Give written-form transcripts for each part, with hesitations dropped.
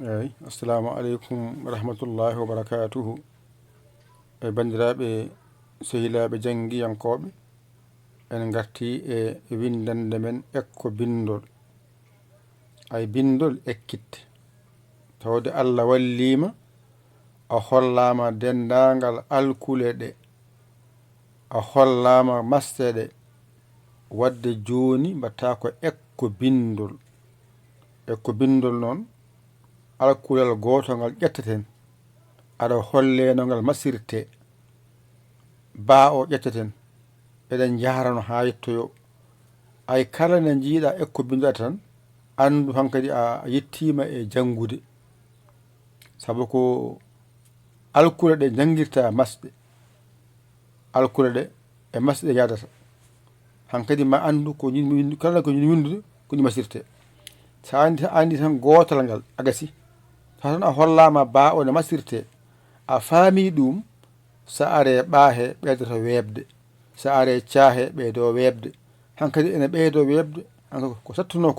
eyi assalamu aleykum rahmatullahi wa barakatuhu e bandiraɓe sehilaɓe jangguiyankoɓe en garti e windande men ekko bindol ay bindol ekkitte tawde Allah wallima a hollama dendagal alkule ɗe a hollama masɗe ɗe wadde joni mbatta ko ekko bindol noon alkulal gotol ngal ƴetteten aɗa holle no ngal masirte ba o ƴetteten eɗen jarano ha yettoyo ay kala ne jiiɗa ekko bindoɗa tan andu hankadi a yettima e janggude sabu ko alkule ɗe jangguirta masɗe alkule ɗe e masɗe ɗe yadata hankadi ma andu ko kala ko windude ko ni masirte sa andi tan gotal ngal agasi tan a hollama ba o ne masirte a faami ɗum sa are ɓaahe ɓeydoto weebde sa are caahe ɓeydo weebde hankadi ene ɓeydo weebde hanka ko sattuno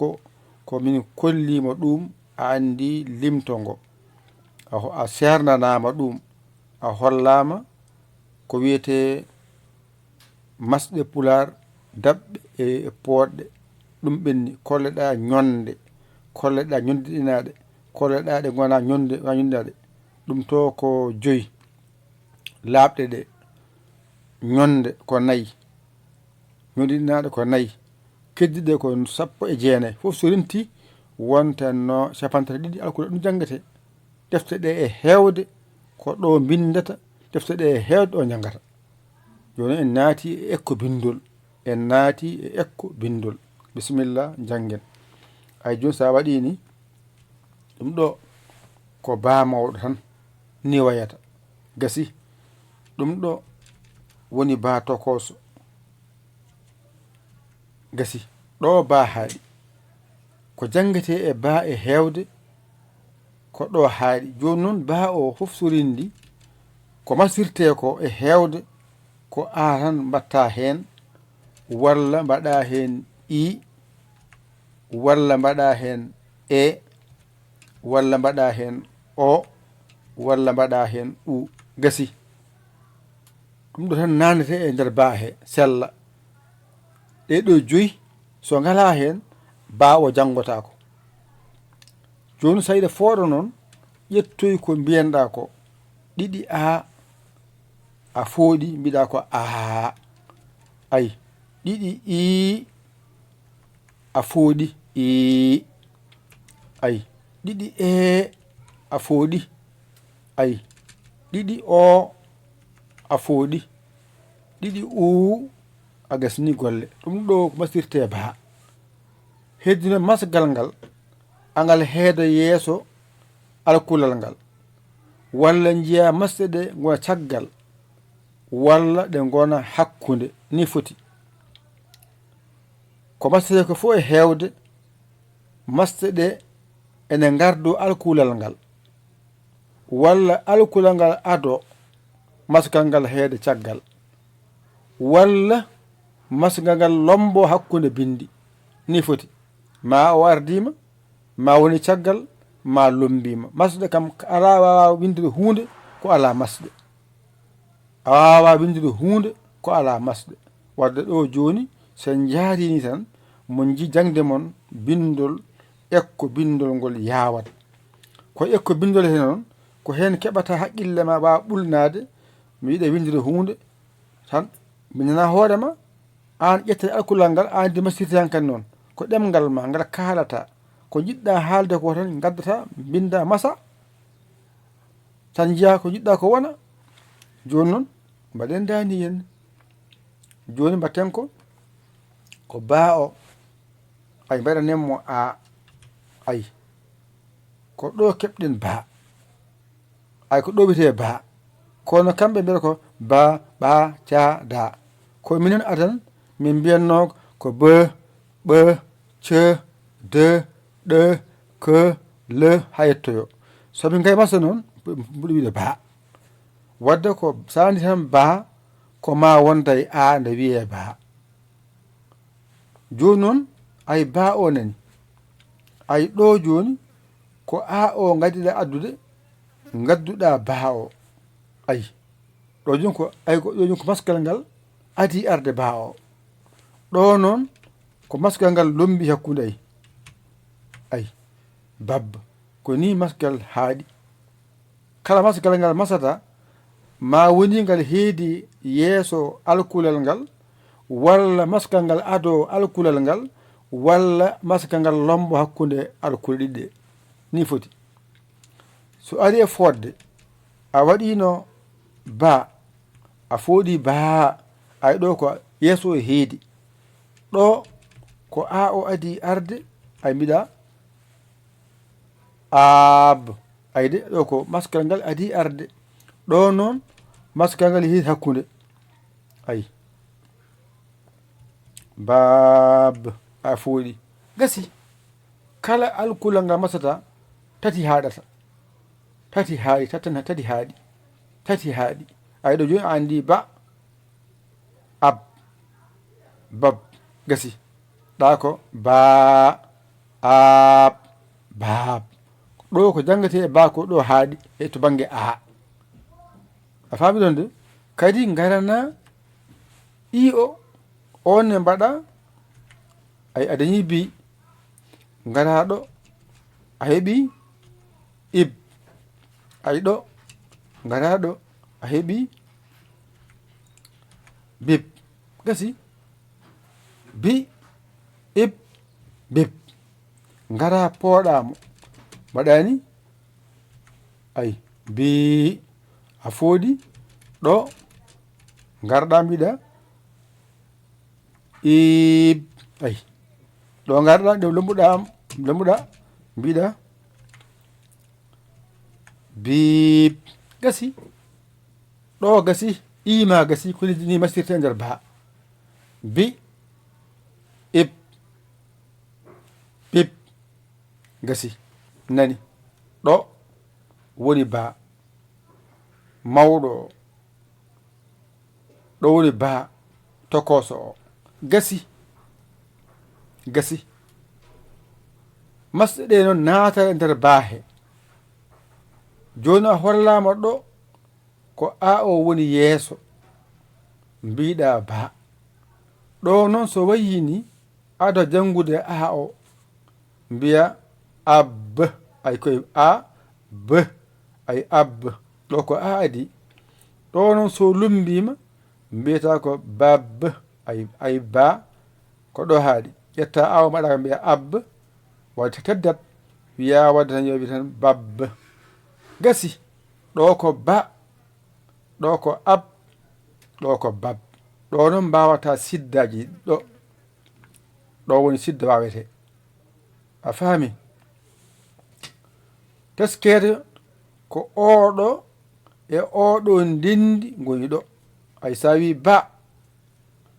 ko min kollimo ɗum a andi limtongo a sernanama ɗum a hollama ko wiyete masɗe pular dabɓe e poɗɗe ɗum ɓenni kolleɗa ñonde kolleɗa ñondiɗinaɗe kolleɗa ɗe gona ñondiɗaɗe ɗum to ko 5 laaɓɗe ɗe ñonde ko 4 ñondiɗinaɗe ko 4 keddiɗe ko 19 fof so renti wontanno 32 alkule ɗum jangate defte ɗe e hewde ko ɗo bindata defte ɗe e hewde ɗo jangata joni en naati e ekko bindol bisimilla jangen ay joni sa waɗi ni ɗum ɗo ko ba mawɗo tan ni wayata gasi ɗum ɗo woni ba tokoso gasi ɗo ba haaɗi ko jangete e ba e hewde ko ɗo haaɗi joni noon ba o fof sorindi ko masirte ko e hewde ko a tan mbatta hen walla mbaɗa hen i walla mbaɗa hen e walla mbaɗa hen o walla mbaɗa hen u gasi ɗum ɗo tan nandete e nder ba he sella ɗeɗo 5 so ngala hen ba o jangotako joni so yiɗa fooɗa noon ƴettoy ko mbiyanɗa ko ɗiɗi a fooɗi mbiɗa ko a ay ɗiɗi i a fooɗi i ay ɗiɗi e a fooɗi ay ɗiɗi o a fooɗi ɗiɗi u a gasni golle ɗum ɗo ko masirte ba heddino masgal ngal angal heeda yeeso alkulal ngal walla jiya masɗe ɗe gona caggal walla ɗe gona hakkude ni foti ko masɗe ko fof e hewde masɗe ɗe ene gardo alkulal ngal walla alkulal ngal ado masgal ngal heede caggal walla masgal ngal lombo hakkude bindi ni foti ma o ardima ma woni caggal ma lombima masɗe kam ala wawa windude hunde ko ala masɗe a wawa windude hunde ko ala masɗe wadde ɗo joni sen jaarini tan mon ji jangde mon bindol ekko bindol ngol yawat ko ekko bindol he noon ko hen keɓata haqqille ma wawa ɓulnade mi yiɗa windude hunde tan mi nana hoorema an ƴettade alkulal ngal an de masirte han kan noon ko ɗemgal ma ngal kaalata ko jiɗɗa haalde ko tan gaddata binda masa tan jiya ko jiɗɗa ko wona joni noon mbaɗen dani hen joni mbatten ko ba o ay mbaɗanenmo a ay ko ɗo keɓɗen ba ay ko ɗo wiyete ba kono kamɓe mbiyata ko ba ɓa ca da ko minen adan min mbiyanno ko be ɓe ce de ɗe ke le ha yettoyo somin gay masa noon mbiɗo wiide ba wadde ko sani tan ba ko ma wonda e a nde wiye ba joni noon ay ba o nani ay ɗo joni ko a o gaddiɗa addude gadduɗa baa o ayi ɗo joni ko ɗo joni ko maskal ngal adi arde baa o ɗo noon ko maskal ngal lombi hakkude ayi babba ko ni maskal haaɗi kala maskal ngal masata ma woni ngal heedi yeeso alkulal ngal walla maskal ngal ado alkulal ngal walla maskal ngal lombo hakkude alkule ɗiɗɗe ni foti so ari e fodde a waɗino ba a fooɗi baa ay ɗo ko yeeso e heedi ɗo ko a o adi arde ay mbiɗa aab ayde ɗo ko maskal ngal adi arde ɗo noon maskal ngal heedi hakkude ayi baab a fooɗi gasi kala alkulal ngal masata tati haaɗata tati haaɗi tati haaɗi tati haaɗi ay ɗo joni a andi ba ab bab gasi ɗa ko baa aab baab ɗo ko jangate e ba ko ɗo haaɗi e to bange a faami ɗon de kadi garana i o on ne mbaɗa ay a dañi bi ngara ɗo a heɓi ib ay ɗo ngara ɗo a heɓi bib gasi bi ib bib ngara pooɗamo mbaɗani ay bi a fooɗi ɗo garɗa mbiɗa ib ay ɗo garɗa ɗe lembuɗa mbiɗa bib gasi ɗo gasi ima gasi ko ni mastirte e nder ba bi ib bib gasi nani ɗo woni ba mawɗo o ɗo woni ba tokoso o gasi masɗe ɗe noon naata e nder baahe joni a hollama ɗo ko a o woni yeeso mbiɗa ba ɗo noon so wayini aɗa jangude a o mbiya ab ay koye a b ay ab ɗo ko a adi ɗo noon so lumbima mbiyata ko bab ay ba ko ɗo haaɗi ƴetta awa maɗa mbiya ab wadde teddat wiya wadde tan yowi tan bab gasi ɗo ko ba ɗo ko ab ɗo ko bab ɗo noon mbawata siddaji ɗo woni sidda wawete a faami teskede ko oɗo e oɗo ndendi goni ɗo ay sa wi ba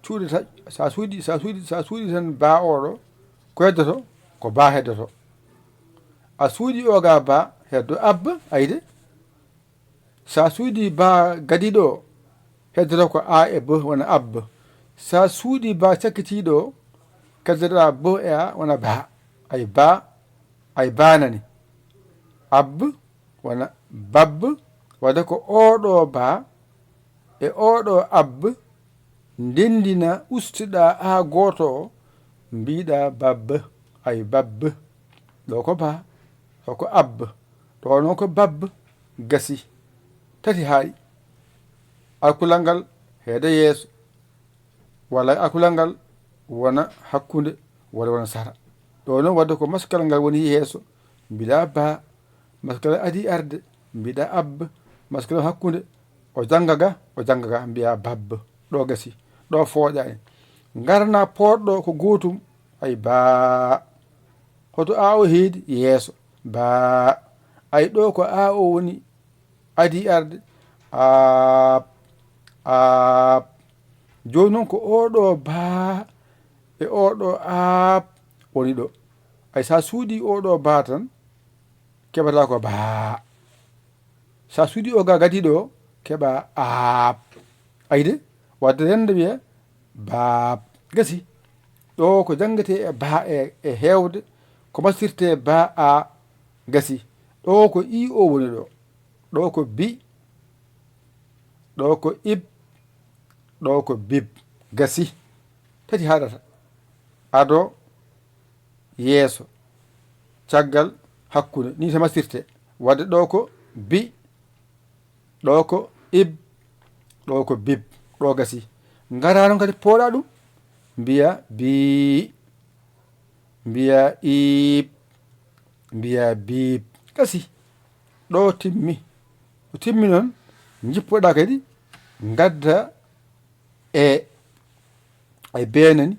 cuuɗe sa suuɗi tan ba oɗo ko heddoto ko ba heddoto a suuɗi oga ba heddo ab ayde sa suuɗi ba gadiɗo heddoto ko a e b wona ab sa suuɗi ba cakkitiɗo keddoɗa b e a wona ba ay banani ab wona bab wadde ko oɗo ba e oɗo ab ndendina ustuɗa a goto o mbiɗa bab ay bab ɗo ko ba ɗo ko ab ɗo noon ko bab gasi tati haaɗi alkulal ngal heeda yeeso walla alkulal ngal wona hakkude walla wona sara ɗo noon wadde ko maskal ngal woni yeeso mbiɗa ba maskal adi arde mbiɗa ab maskal hakkude o jangga ga mbiya bab ɗo gasi ɗo fooƴani garna poɗɗo ko gotum ay ba hoto a o heedi yeeso ba ay ɗo ko a o woni adi arde a joni noon ko oɗo ba e oɗo a woni ɗo ay sa suuɗi oɗo ba tan keɓata ko ba sa suuɗi o ga gadiɗo keɓa aab ayde wadde rende wiya baab gasi ɗo ko jangate e ba e hewde ko mastirte ba a gasi. ɗo ko i o woni ɗo ko bi, ɗo ko ib, ɗo ko bib, gasi. tati haɗata: ado, yeeso, caggal, hakkunde. ni to mastirte. wadde ɗo ko bi, ɗo ko ib, ɗo ko bib, ɗo gasi. ngara noon kadi pooɗa ɗum mbiya bi, mbiya iib, mbiya biib, gasi. ɗo timmi. o timmi noon jippoɗa kadi gadda ay benani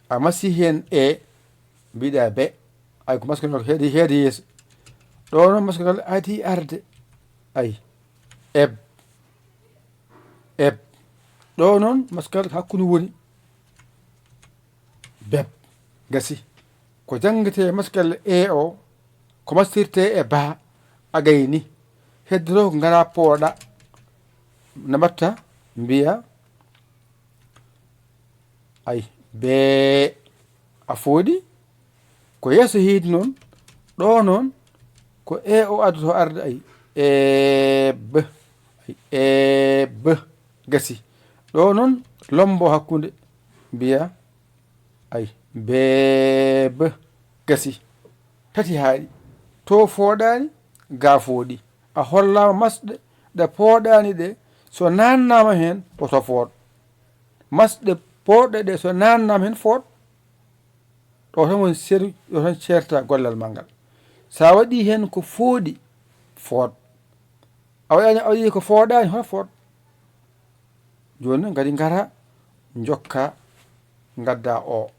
a masi hen mbiɗa be ay ko maskal ngal heedi yeeso. ɗo noon maskal ngal adi arde ay eb, eb. ɗo noon maskal hakkude woni beb, gasi. ko jangete maskal o ko mastirte e ba a gayni. heddoto ko ngara pooɗa no mbatta mbiya ay bee, a fooɗi. ko yeeso heedi noon ɗo noon ko o addoto arde ay eb, ay eb, gasi. ɗo noon lombo hakkunde mbiya ay beeb, gasi. tati haaɗi. to fooɗani ga fooɗi. a hollama masɗe ɗe pooɗani ɗe so nannama hen oto fooɗ. masɗe pooɗɗe ɗe so nannama hen fooɗ. ɗo tan woni seru, ɗo tan certa gollal ma ngal. sa waɗi hen ko fooɗi fooɗ, a waɗi ko fooɗani hoto fooɗ. joni gadi ngara jokka gadda o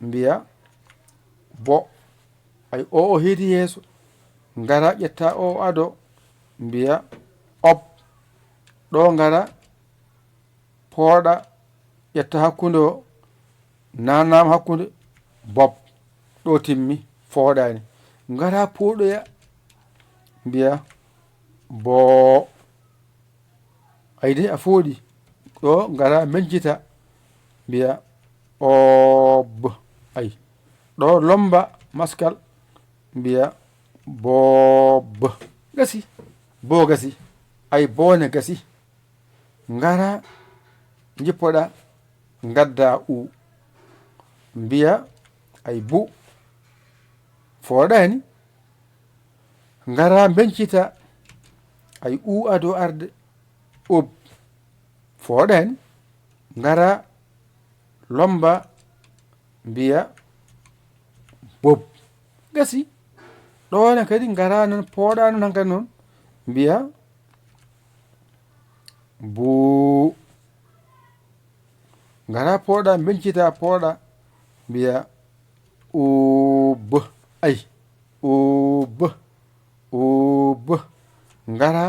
mbiya bo, ay o heedi yeeso. ngara ƴetta o ado mbiya ob. ɗo ngara pooɗa ƴetta hakkunde o nannama hakkunde bob. ɗo timmi fooɗani. ngara pooɗoya mbiya boo, ayde a fooɗi. ɗo ngara meljita mbiya ob, ay ɗo lomba maskal mbiya boob, gasi. bo gasi. ay boone gasi. ngara jippoɗa gadda u mbiya ay bu, fooɗani. ngara bencita ay u ado arde ub, fooɗani. ngara lomba mbiya bob, gasi. ɗone kadi ngara noon pooɗa noon hankadi noon mbiya buu. ngara pooɗa bencita pooɗa mbiya ub, ay ub, ub. ngara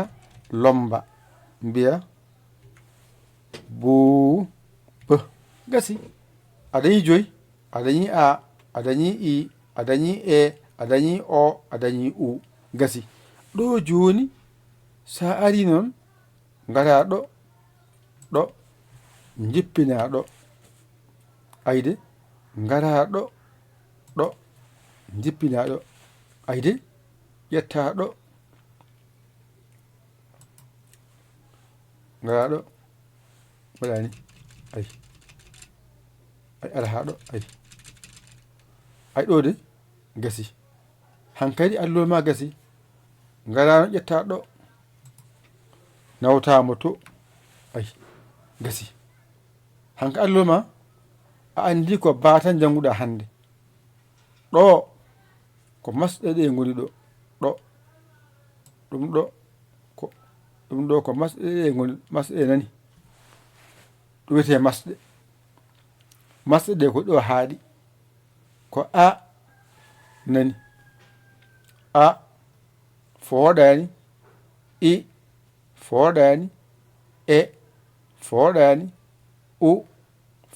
lomba mbiya buu, gasi. a dañi joyi, a dañi a, a dañi i, a dañi a dañi o, a dañi u, gasi. ɗo joni sa ari noon ngara ɗo ɗo jippina ɗo, ayde ngara ɗo ɗo jippina ɗo, ayde ƴetta ɗo ngara ɗo waɗani ay ara ha ɗo ay ɗo de gasi. hankadi allol ma gasi. ngarano ƴetta ɗo nawtamo to, ay gasi. hanka allol ma a andi ko batan janguɗa hande. ɗo ko masɗe ɗe goni ɗo ɗo ɗum ɗo ko ɗum ɗo ko masɗe ɗe goni, masɗe ɗe nani. ɗum wiyete masɗe. masɗe ɗe ko ɗo haaɗi. ko a nani, a fooɗani, i fooɗani, e fooɗani, u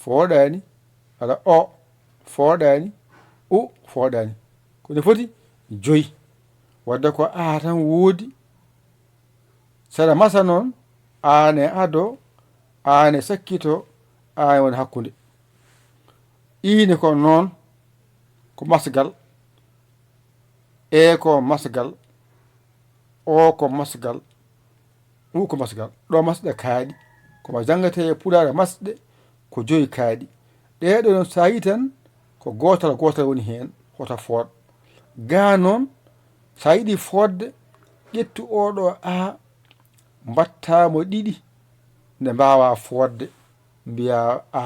fooɗani, ala o fooɗani, u fooɗani. ko ne foti joyi. wadde ko a tan woodi. saɗa masa noon ane ado, ane sakkito, ane woni hakkude. ine ko noon ko masgal e ko masgal, o ko masgal, u ko masgal. ɗo masɗe kaaɗi komo jangate e pulaare masɗe ko 5 kaaɗi. ɗeɗo noon sa yi tan ko gotal gotal woni hen hota fooɗ. ga noon sa yiɗi fodde ƴettu oɗo a mbattamo 2 nde mbawa fodde mbiya a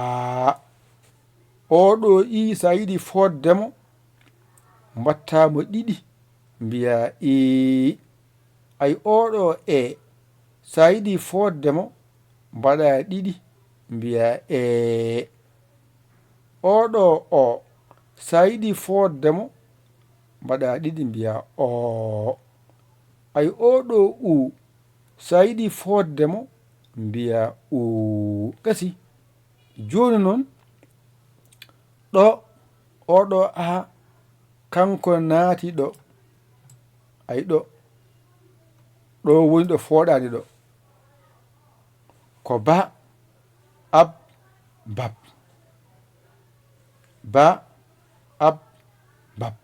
oɗo i sa yiɗi foddemo mbattamo 2 mbiya i. ay oɗo e sa yiɗi foddemo mbaɗa 2 mbiya e. oɗo o sa yiɗi foddemo mbaɗa 2 mbiya o. ay oɗo u sa yiɗi foddemo mbiya u. gasi joni noon ɗo oɗo a kanko naati ɗo. ay ɗo woni ɗo fooɗani ɗo ko ba ab bab. ba ab bab.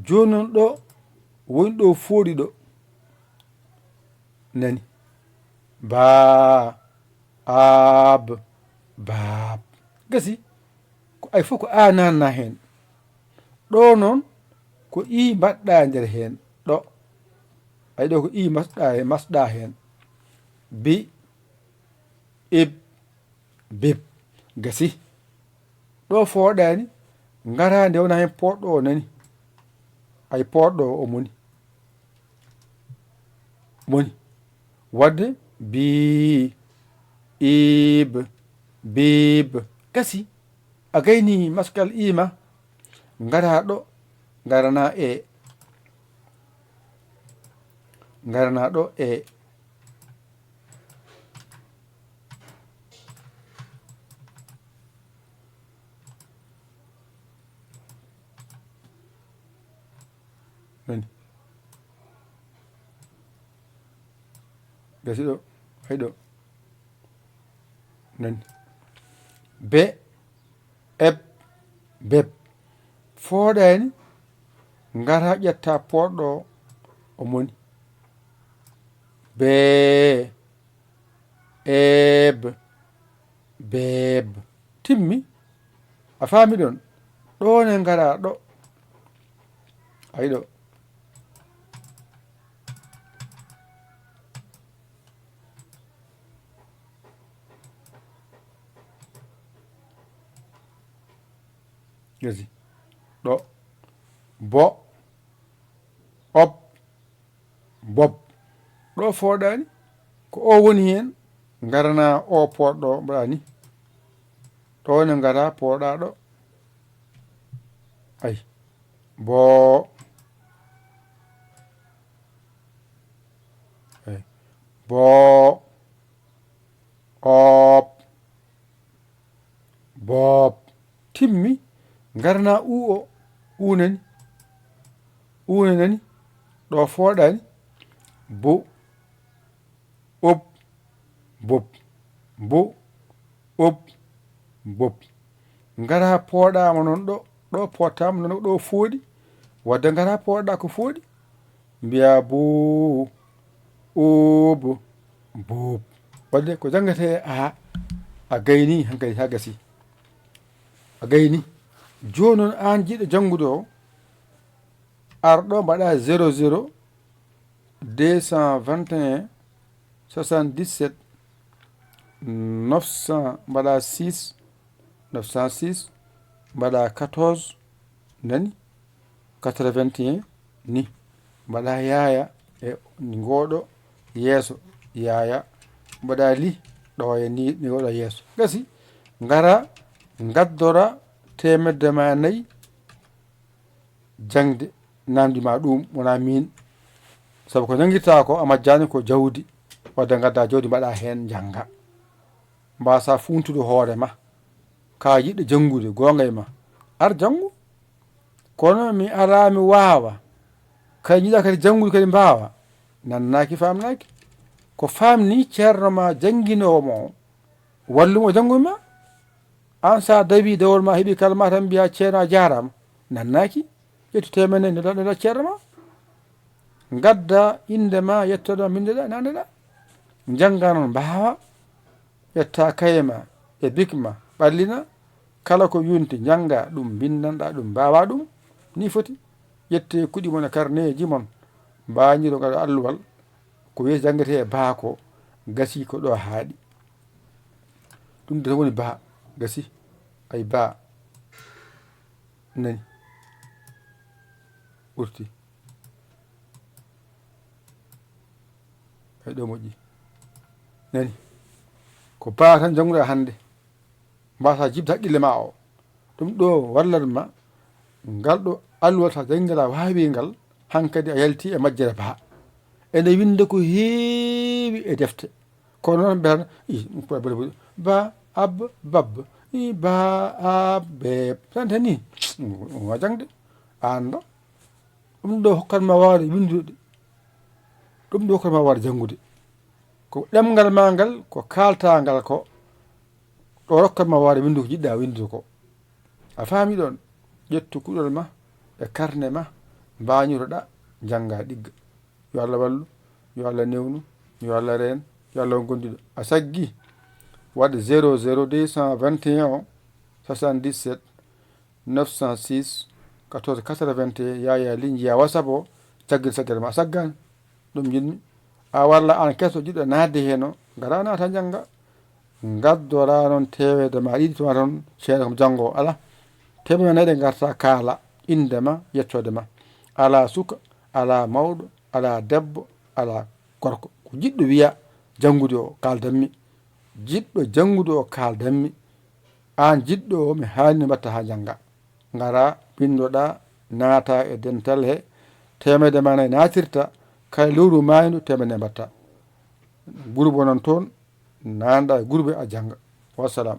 joni noon ɗo woni ɗo fooɗi ɗo nani ba ab bab. gasi ay fof ko a nanna hen. ɗo noon ko i mbaɗɗa nder hen ɗo. ay ɗo ko i masɗa hen bi ib bib. gasi ɗo fooɗani ngara nde wona hen poɗɗo o nani. ay poɗɗo o moni wadde bi ib bib. gasi a gayni maskal ima ngara ɗo garana e garana ɗo e nani gasi ɗo hay ɗo nani be eb beb. fooɗani ngara ƴetta poɗɗo o moni be eb beb. timmi a faami ɗon. ɗo ne ngara ɗo ay ɗo gasi ɗo bo ob bob. ɗo fooɗani ko o woni hen garana o poɗɗo mbaɗa ni. ɗo ne ngara pooɗa ɗo ay bo ay bo ob bob. timmi garna u o unani ɗo fooɗani bo ob bob bo ob bob. ngara pooɗama noon ɗo pottama noon ɗo fooɗi wadde ngara pooɗa ko fooɗi mbiya bo ob bob. wadde ko jangate a gayni hankadi ha gasi a gayni. joni noon an jiɗɗo jangude o arɗo mbaɗa 00 221 77 900 mbaɗa 6 906 mbaɗa 14 nani 81 ni mbaɗa yaya e ngoɗo yeeso yaya mbaɗa li ɗo e ni ngoɗo yeeso. gasi ngara gaddora 400 jangde namdima ɗum wona min sabu ko jangirta ko a majjani ko jawdi wadde gadda jawdi mbaɗa hen jangga mbasa funtude hoore ma ka yiɗɗo jangude gonga e ma ar jangu. kono mi ara mi wawa kay jiɗa kadi jangude kadi mbawa nannaki famnaki ko famni ceerno ma janguinowo mo wallumo jangude ma an sa dawi dawol ma heeɓi kalma tan mbiya ceerno a jarama nannaki ƴettu temene ndeɗa ceerno ma gadda inde ma yettoɗa bindeɗa nandeɗa jangga noon mbawa ƴetta kaye ma e bik ma ɓallina kala ko yunti jangga ɗum bindanɗa ɗum mbawa ɗum ni foti ƴette kuɗi mon e carnet mon mbañiro ngaɗo alluwal ko wiyete janggete e baa ko gasi ko ɗo haaɗi ɗum de woni baa gasi ay baa nani ɓurti ay ɗo moƴƴi nani ko baa tan jannguɗa hannde mbasa jibde haqqille ma o ɗum ɗo wallat ma ngal ɗo alluwal ta janngala wawi ngal hankkadi a yalti e majjere baa ene winde ko heewi e defte kono noon mbiyata ba ab bab i ba ab beeb tante ni wa jangde anda ɗum ɗo hokkatma wawde windude ɗum ɗo hokkatma wawde janngude ko ɗemgal ma ngal ko kalta ngal ko ɗo rokkatma wawde windu ko jiɗɗa windude ko a faami ɗon ƴettu kuɗol ma e carnet ma mbañiroɗa jangga ɗigga yo Allah wallu yo Allah newnu yo Allah reen yo Allah gondiɗo a saggi wadde 00 221 77 906 14 81 yaya ligne jiya WhatsApp o cagguel saggere ma a saggani ɗum jinmi a walla an kesso jiɗɗo nadde heno gara nata jangga gaddora noon tewede ma ɗiɗi tuma toon ceerno kom janggo ala temedere nayyi ɗe garta kaala indema yettode ma ala suka ala mawɗo ala debbo ala gorko ko jiɗɗo wiya janngude o kaldanmi jiɗɗo janngude o kaldanmi an jiɗɗo o mi haalni mbatta ha jangga ngara bindoɗa naata e dental he temedde ma nayyi natirta kala lewru maydu temedde mbatta groupe o noon toon nanɗa e groupe a jangga wassalam.